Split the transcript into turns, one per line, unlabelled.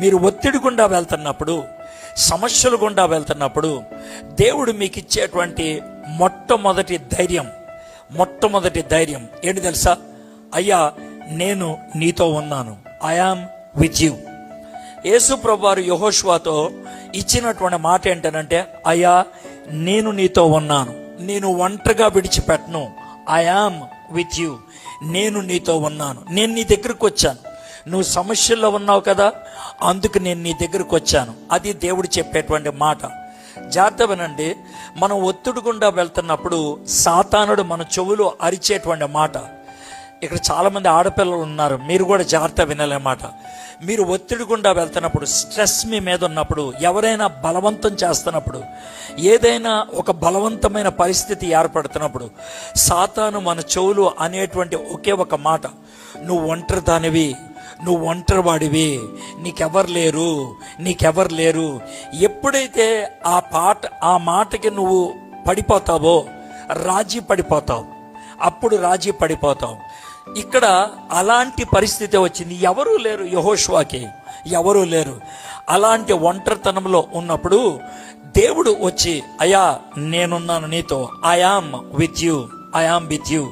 మీరు ఒత్తిడి గుండా వెళ్తున్నప్పుడు, సమస్యలు గుండా వెళ్తున్నప్పుడు దేవుడు మీకు ఇచ్చేటువంటి మొట్టమొదటి ధైర్యం ఏంటి తెలుసా? అయ్యా, నేను నీతో ఉన్నాను. I am with you. Yesu ప్రభువారు యెహోషువతో ఇచ్చినటువంటి మాట ఏంటనంటే, అయ్యా, నేను నీతో ఉన్నాను, నేను ఒంటరిగా విడిచిపెట్టను. I am with you. నేను నీతో ఉన్నాను, నేను నీ దగ్గరకు వచ్చాను. నువ్వు సమస్యల్లో ఉన్నావు కదా, అందుకు నేను నీ దగ్గరకు వచ్చాను. అది దేవుడు చెప్పేటువంటి మాట. జాగ్రత్త వినండి. మనం ఒత్తిడి గుండా వెళ్తున్నప్పుడు సాతానుడు మన చెవులో అరిచేటువంటి మాట. ఇక్కడ చాలామంది ఆడపిల్లలు ఉన్నారు, మీరు కూడా జాగ్రత్త వినాలన్నమాట. మీరు ఒత్తిడి గుండా వెళ్తున్నప్పుడు, స్ట్రెస్ మీ మీద ఉన్నప్పుడు, ఎవరైనా బలవంతం చేస్తున్నప్పుడు, ఏదైనా ఒక బలవంతమైన పరిస్థితి ఏర్పడుతున్నప్పుడు సాతాను మన చెవులు అనేటువంటి ఒకే ఒక మాట, నువ్వు ఒంటరి దానివి, నువ్వు ఒంటరి వాడివి, నీకెవరు లేరు. ఎప్పుడైతే ఆ మాటకి నువ్వు పడిపోతావో రాజీ పడిపోతావు. ఇక్కడ అలాంటి పరిస్థితి వచ్చింది. ఎవరూ లేరు, యెహోషువకి ఎవరూ లేరు. అలాంటి ఒంటరితనంలో ఉన్నప్పుడు దేవుడు వచ్చి, అయ్యా, నేనున్నాను నీతో. I am with you.